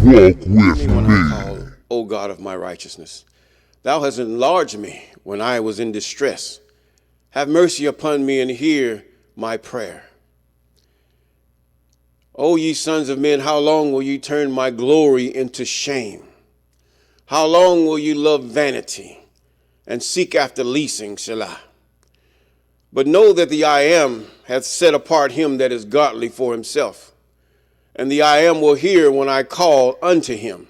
walk with me. When I call, O God of my righteousness, thou hast enlarged me when I was in distress. Have mercy upon me and hear my prayer. O ye sons of men, how long will ye turn my glory into shame? How long will you love vanity and seek after leasing, Selah? But know that the I Am hath set apart him that is godly for himself, and the I Am will hear when I call unto him.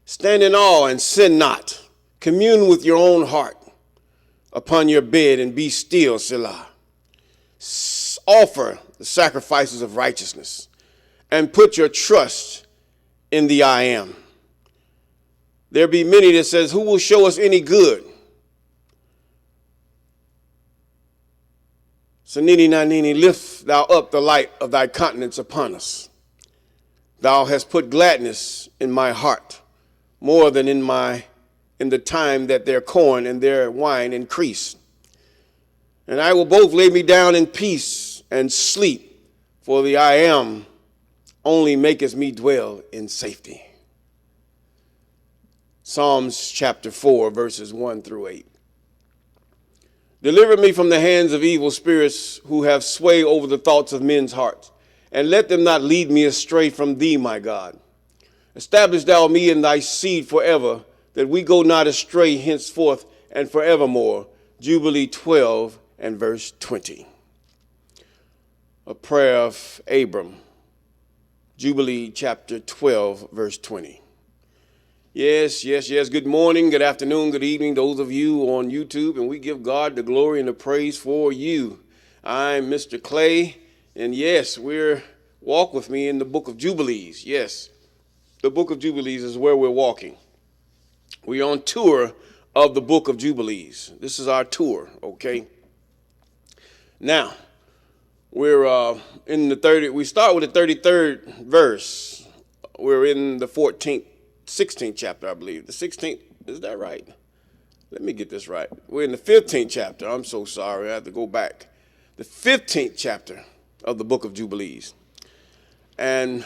Stand in awe and sin not. Commune with your own heart upon your bed and be still, Selah. Offer the sacrifices of righteousness and put your trust in the I Am. There be many that says, who will show us any good? Sanini Nanini, lift thou up the light of thy countenance upon us. Thou hast put gladness in my heart, more than in the time that their corn and their wine increased. And I will both lay me down in peace and sleep, for the I Am only maketh me dwell in safety. Psalms chapter 4, verses 1 through 8. Deliver me from the hands of evil spirits who have sway over the thoughts of men's hearts, and let them not lead me astray from thee, my God. Establish thou me in thy seed forever, that we go not astray henceforth and forevermore. Jubilee 12 and verse 20. A prayer of Abram. Jubilee chapter 12, verse 20. Yes. Good morning, good afternoon, good evening, those of you on YouTube, and we give God the glory and the praise for you. I'm Mr. Clay, and yes, we're walk with me in the book of Jubilees. Yes, the book of Jubilees is where we're walking. We're on tour of the book of Jubilees. This is our tour, okay? Now, we're we start with the 33rd verse. We're in the 16th chapter, I believe. The 16th, is that right? Let me get this right. We're in the 15th chapter. I'm so sorry, I have to go back. The 15th chapter of the book of Jubilees. And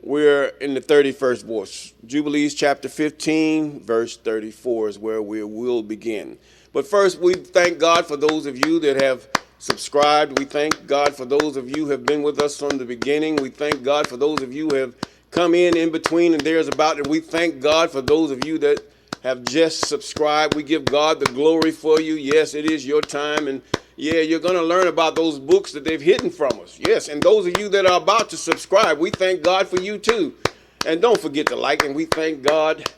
we're in the 31st verse. Jubilees chapter 15, verse 34 is where we will begin. But first, we thank God for those of you that have subscribed. We thank God for those of you who have been with us from the beginning. We thank God for those of you who have come in between and there's about, and we thank God for those of you that have just subscribed. We give God the glory for you. Yes, it is your time, and yeah, you're going to learn about those books that they've hidden from us. Yes, and those of you that are about to subscribe, we thank God for you too. And don't forget to like, and we thank God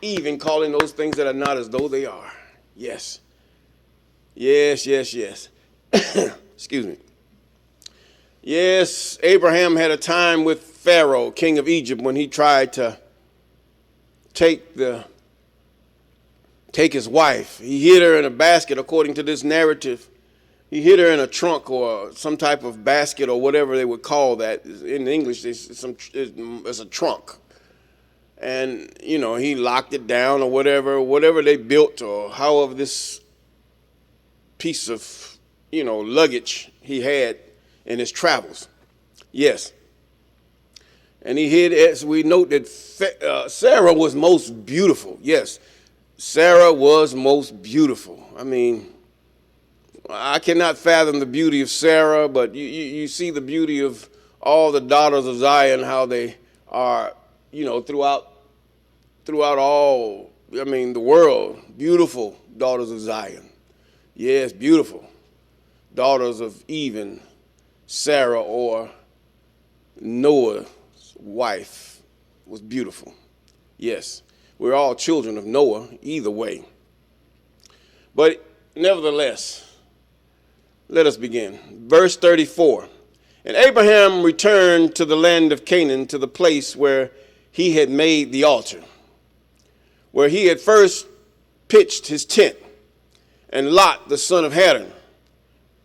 even calling those things that are not as though they are. Yes. Excuse me. Yes, Abraham had a time with Pharaoh, king of Egypt, when he tried to take his wife. He hid her in a basket, according to this narrative. He hid her in a trunk or some type of basket or whatever they would call that. In English, it's a trunk. And, he locked it down or whatever they built, or however this piece of, luggage he had in his travels. Yes. And he hid, as we note, that Sarah was most beautiful. Yes, Sarah was most beautiful. I mean, I cannot fathom the beauty of Sarah, but you see the beauty of all the daughters of Zion, how they are, throughout all, the world, beautiful daughters of Zion. Yes, beautiful daughters of even Sarah, or Noah's wife, was beautiful. Yes, we're all children of Noah, either way. But nevertheless, let us begin. Verse 34. And Abraham returned to the land of Canaan, to the place where he had made the altar, where he had first pitched his tent. And Lot, the son of Haran,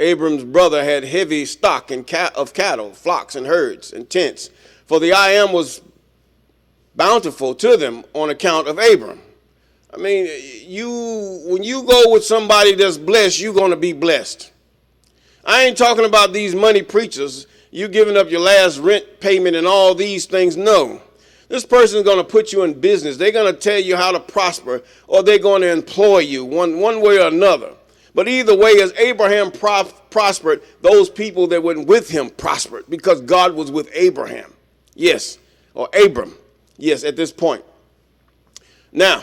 Abram's brother, had heavy stock of cattle, flocks, and herds, and tents. For the I Am was bountiful to them on account of Abram. I mean, when you go with somebody that's blessed, you're going to be blessed. I ain't talking about these money preachers. you giving up your last rent payment and all these things. No. This person is going to put you in business. They're going to tell you how to prosper, or they're going to employ you one way or another. But either way, as Abraham prospered, those people that went with him prospered because God was with Abraham. Yes, or Abram. Yes, at this point. Now,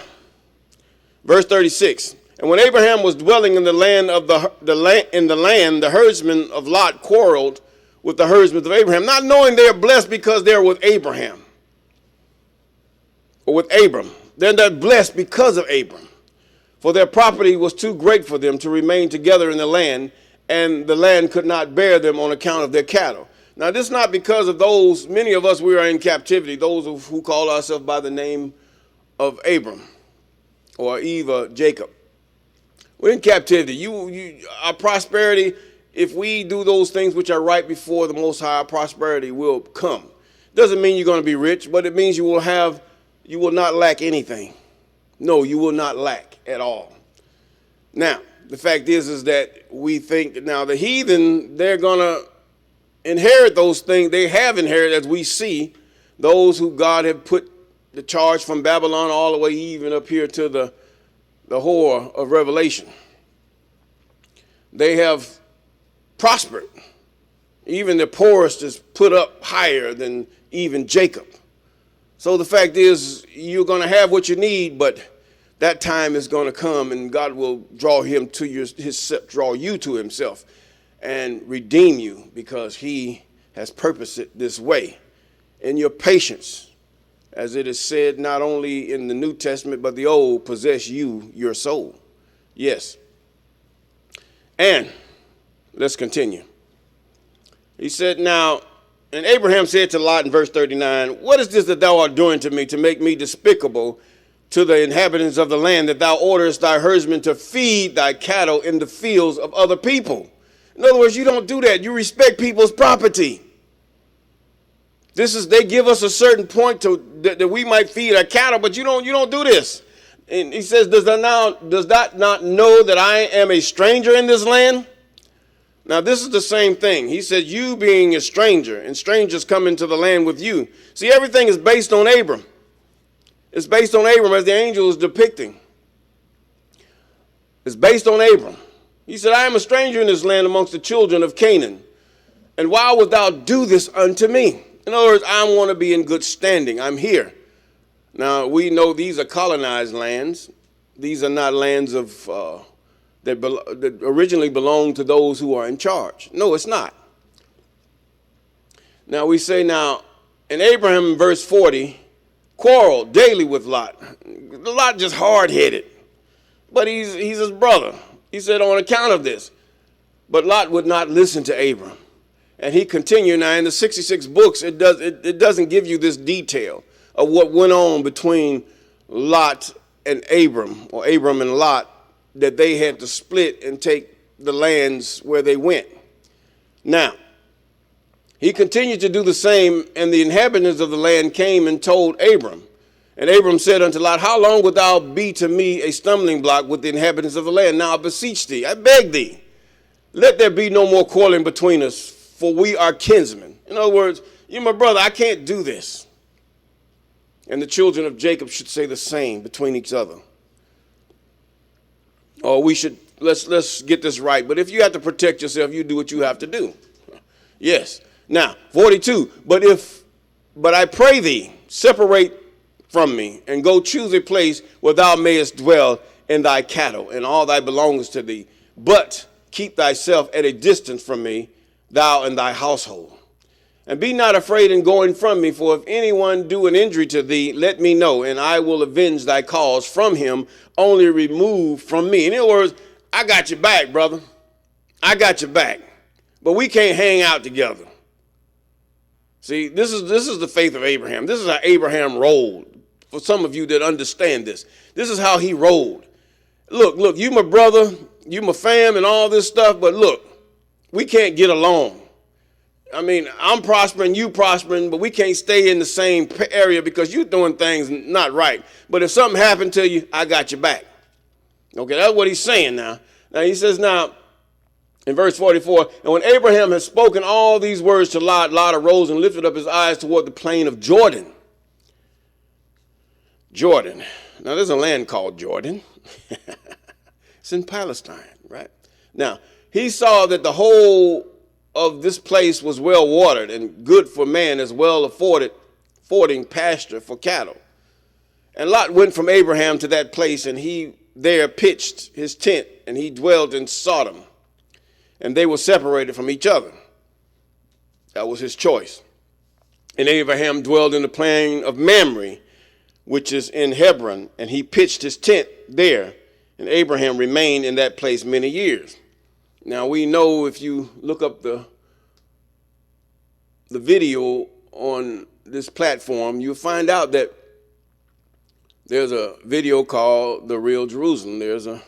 verse 36. And when Abraham was dwelling in the land of the herdsmen of Lot quarreled with the herdsmen of Abraham, not knowing they are blessed because they're with Abraham. Or with Abram. They're not blessed because of Abram. For their property was too great for them to remain together in the land, and the land could not bear them on account of their cattle. Now, this is not because of those, many of us, we are in captivity, those who call ourselves by the name of Abram or Eve, Jacob. We're in captivity. Our prosperity, if we do those things which are right before the Most High, our prosperity will come. Doesn't mean you're going to be rich, but it means you will not lack anything. No, you will not lack at all. Now, the fact is that we think now the heathen, they're going to inherit those things. They have inherited, as we see, those who God had put the charge from Babylon all the way even up here to the whore of Revelation. They have prospered. Even the poorest is put up higher than even Jacob. So the fact is, you're going to have what you need, but that time is going to come, and God will draw you to himself and redeem you, because he has purposed it this way. In your patience, as it is said not only in the New Testament, but the Old, possess you your soul. Yes. And let's continue. He said, now, and Abraham said to Lot in verse 39, what is this that thou art doing to me, to make me despicable to the inhabitants of the land, that thou orderest thy herdsmen to feed thy cattle in the fields of other people? In other words, you don't do that. You respect people's property. They give us a certain point that we might feed our cattle, but you don't do this. And he says, does that not know that I am a stranger in this land? Now, this is the same thing. He said, you being a stranger, and strangers come into the land with you. See, everything is based on Abram. It's based on Abram, as the angel is depicting. It's based on Abram. He said, I am a stranger in this land amongst the children of Canaan. And why wilt thou do this unto me? In other words, I want to be in good standing. I'm here. Now, we know these are colonized lands. These are not lands that originally belonged to those who are in charge. No, it's not. Now, we say now, and Abraham in verse 40 quarreled daily with Lot. Lot just hard-headed, but he's his brother. He said, on account of this. But Lot would not listen to Abram. And he continued. Now, in the 66 books, it doesn't give you this detail of what went on between Lot and Abram, or Abram and Lot, that they had to split and take the lands where they went. Now, he continued to do the same, and the inhabitants of the land came and told Abram. And Abram said unto Lot, how long wilt thou be to me a stumbling block with the inhabitants of the land? Now I beseech thee, I beg thee, let there be no more quarreling between us, for we are kinsmen. In other words, you're my brother, I can't do this. And the children of Jacob should say the same between each other. Or let's get this right. But if you have to protect yourself, you do what you have to do. Yes. Now, 42, but I pray thee, separate from me, and go choose a place where thou mayest dwell in thy cattle, and all thy belongings to thee. But keep thyself at a distance from me, thou and thy household. And be not afraid in going from me, for if anyone do an injury to thee, let me know, and I will avenge thy cause from him, only remove from me. In other words, I got your back, brother. I got your back. But we can't hang out together. See, this is the faith of Abraham. This is how Abraham rolled. For some of you that understand this, this is how he rolled. Look, you my brother, you my fam and all this stuff, but look, we can't get along. I mean, I'm prospering, you prospering, but we can't stay in the same area because you're doing things not right. But if something happened to you, I got your back. Okay, that's what he's saying now. Now he says, now, In verse 44, and when Abraham had spoken all these words to Lot, Lot arose and lifted up his eyes toward the plain of Jordan. Jordan. Now, there's a land called Jordan. It's in Palestine, right? Now, he saw that the whole of this place was well watered and good for man, as well affording pasture for cattle. And Lot went from Abraham to that place, and he there pitched his tent, and he dwelt in Sodom. And they were separated from each other. That was his choice. And Abraham dwelled in the plain of Mamre, which is in Hebron, and he pitched his tent there. And Abraham remained in that place many years. Now we know, if you look up the video on this platform, you'll find out that there's a video called The Real Jerusalem. There's a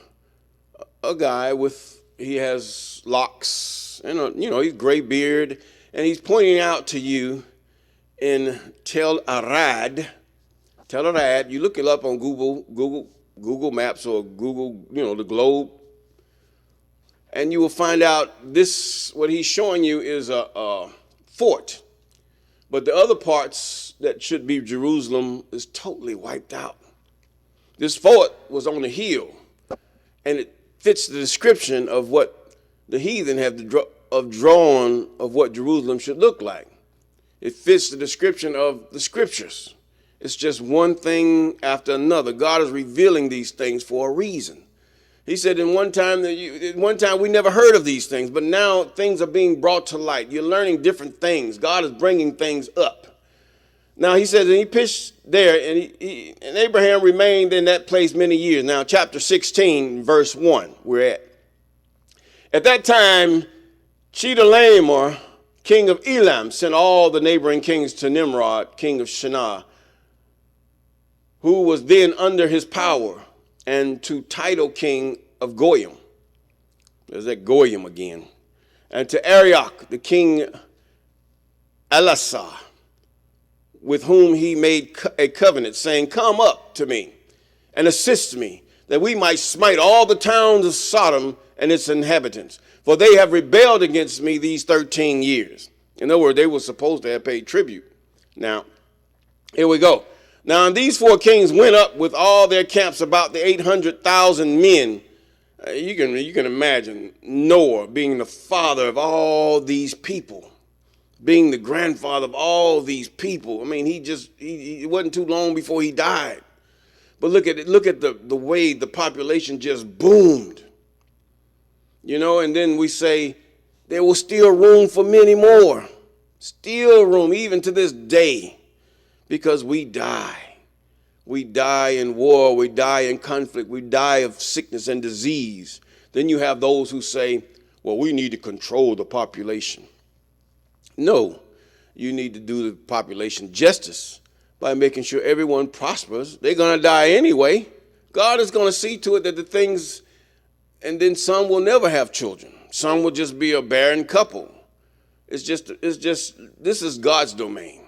guy he has locks and he's gray beard, and he's pointing out to you in Tel Arad. You look it up on Google Maps or Google, the globe, and you will find out what he's showing you is a fort. But the other parts that should be Jerusalem is totally wiped out. This fort was on a hill, and it fits the description of what the heathen have drawn of what Jerusalem should look like. It fits the description of the scriptures. It's just one thing after another. God is revealing these things for a reason. He said in one time we never heard of these things, but now things are being brought to light. You're learning different things. God is bringing things up. Now he says, and he pitched there, and Abraham remained in that place many years. Now chapter 16, verse 1, we're at. At that time, Chedorlaomer, king of Elam, sent all the neighboring kings to Nimrod, king of Shinar, who was then under his power, and to Tidal, king of Goyim. There's that Goyim again. And to Arioch, the king Elasah, with whom he made a covenant, saying, come up to me and assist me, that we might smite all the towns of Sodom and its inhabitants, for they have rebelled against me these 13 years. In other words, they were supposed to have paid tribute. Now, here we go. Now, these four kings went up with all their camps, about the 800,000 men. You can imagine Noah being the father of all these people, being the grandfather of all these people. I mean, it wasn't too long before he died. But look at it. Look at the way the population just boomed. And then we say there was still room for many more. Still room, even to this day, because we die. We die in war. We die in conflict. We die of sickness and disease. Then you have those who say, well, we need to control the population. No, you need to do the population justice by making sure everyone prospers. They're going to die anyway. God is going to see to it that the things, and then some will never have children. Some will just be a barren couple. It's just this is God's domain.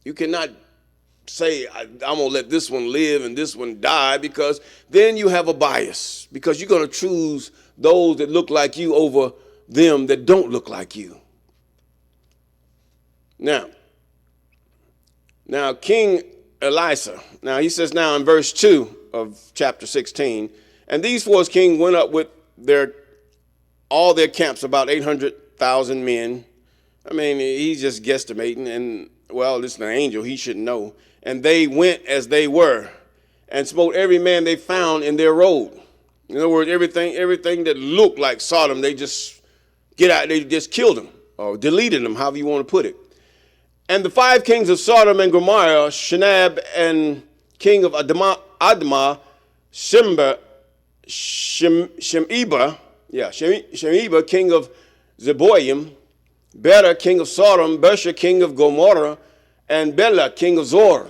You cannot say, I'm going to let this one live and this one die, because then you have a bias, because you're going to choose those that look like you over them that don't look like you. Now, King Elisha, now he says now in verse 2 of chapter 16, and these four kings went up with all their camps, about 800,000 men. I mean, he's just guesstimating, and well, this is an angel, he should know. And they went as they were, and smote every man they found in their road. In other words, everything that looked like Sodom, they just they just killed them, or deleted them, however you want to put it. And the five kings of Sodom and Gomorrah, Shinab, and king of Admah, Shemeba, king of Zeboim, Bera, king of Sodom, Bersha, king of Gomorrah, and Bela, king of Zor,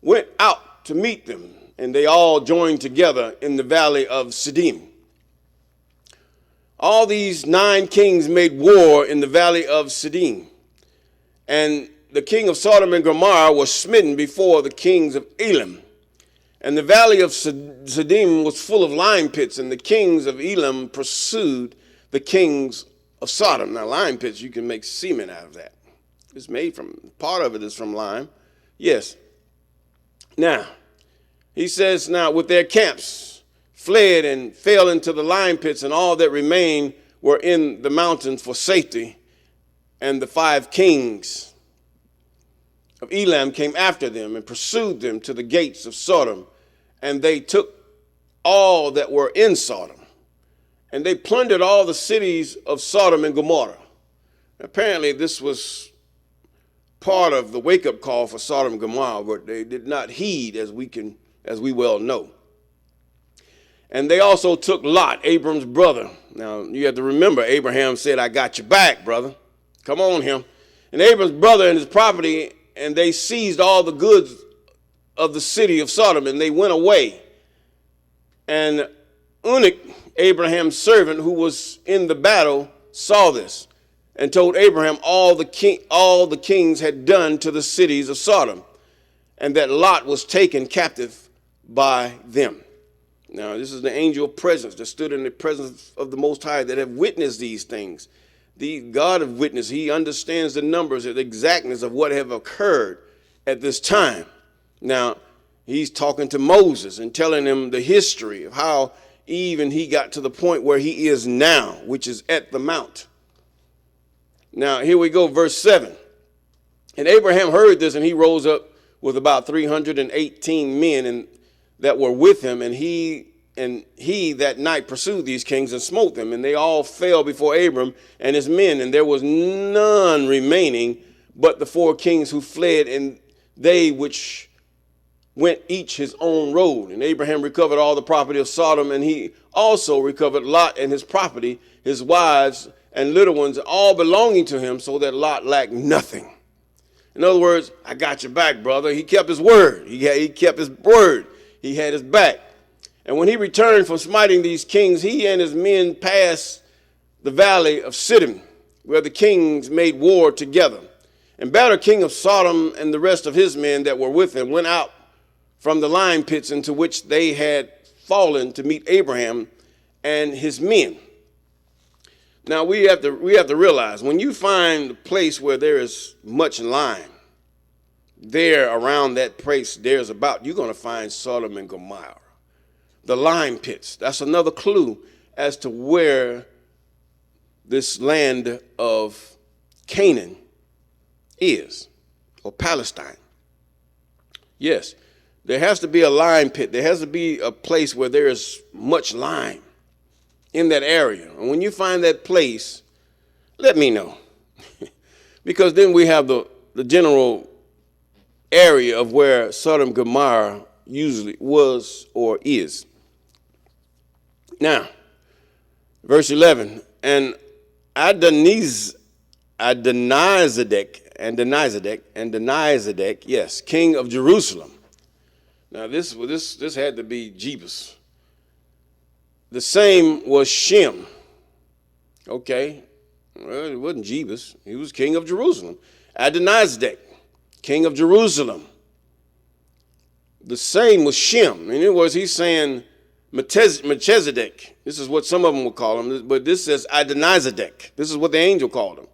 went out to meet them, and they all joined together in the valley of Siddim. All these 9 kings made war in the valley of Siddim, and the king of Sodom and Gomorrah was smitten before the kings of Elam. And the valley of Siddim was full of lime pits, and the kings of Elam pursued the kings of Sodom. Now, lime pits, you can make cement out of that. It's made from, part of it is from lime. Yes. Now, he says, now with their camps fled and fell into the lime pits, and all that remained were in the mountains for safety. And the 5 kings of Elam came after them and pursued them to the gates of Sodom. And they took all that were in Sodom. And they plundered all the cities of Sodom and Gomorrah. Apparently, this was part of the wake-up call for Sodom and Gomorrah, but they did not heed, as we well know. And they also took Lot, Abram's brother. Now, you have to remember, Abraham said, I got your back, brother. Come on, him. And Abram's brother and his property, and they seized all the goods of the city of Sodom, and they went away. And Eunuch, Abraham's servant, who was in the battle, saw this, and told Abraham all the kings had done to the cities of Sodom, and that Lot was taken captive by them. Now, this is the angel of presence that stood in the presence of the Most High that have witnessed these things. The God of witness, he understands the numbers, the exactness of what have occurred at this time. Now, he's talking to Moses and telling him the history of how even he got to the point where he is now, which is at the mount. Now, here we go, verse 7. And Abraham heard this, and he rose up with about 318 men that were with him, and he that night pursued these kings and smote them, and they all fell before Abram and his men, and there was none remaining but the 4 kings who fled, and they which went each his own road. And Abraham recovered all the property of Sodom, and he also recovered Lot and his property, his wives and little ones, all belonging to him, so that Lot lacked nothing. In other words, I got your back, brother. He kept his word. He kept his word. He had his back. And when he returned from smiting these kings, he and his men passed the valley of Siddim, where the kings made war together. And Bela, king of Sodom, and the rest of his men that were with him went out from the lime pits into which they had fallen to meet Abraham and his men. Now we have to realize, when you find a place where there is much lime, there around that place you're going to find Sodom and Gomorrah. The lime pits. That's another clue as to where this land of Canaan is, or Palestine. Yes, there has to be a lime pit. There has to be a place where there is much lime in that area. And when you find that place, let me know. Because then we have the general area of where Sodom and Gomorrah usually was or is. Now, verse 11, and Adonizedek, yes, king of Jerusalem. Now, this had to be Jebus. The same was Shem. Okay, well, it wasn't Jebus. He was king of Jerusalem. Adonizedek, king of Jerusalem. The same was Shem. In other words, he's saying Melchizedek. This is what some of them will call him, but this says Adonizedek. This is what the angel called him.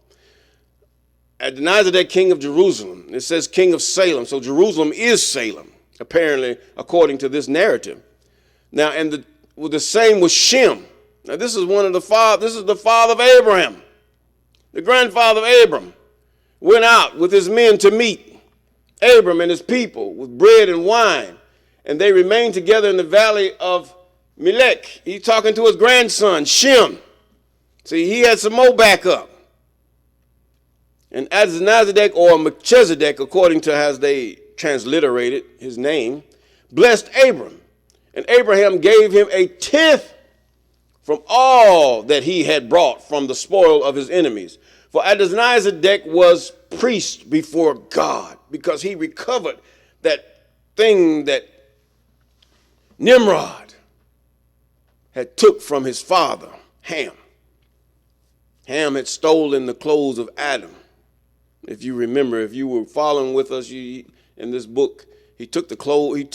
Adonizedek, king of Jerusalem. It says king of Salem. So Jerusalem is Salem, apparently, according to this narrative. Now, and the same was Shem. Now, this is the father of Abraham. The grandfather of Abram went out with his men to meet Abram and his people with bread and wine, and they remained together in the valley of Melech. He's talking to his grandson, Shem. See, he had some more backup. And Adonizedek, or Melchizedek, according to as they transliterated his name, blessed Abram. And Abraham gave him a tenth from all that he had brought from the spoil of his enemies. For Adonizedek was priest before God, because he recovered that thing that Nimrod had took from his father, Ham. Ham had stolen the clothes of Adam. If you remember, if you were following with us in this book, he took the clothing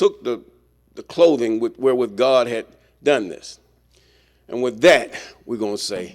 wherewith God had done this. And with that, we're going to say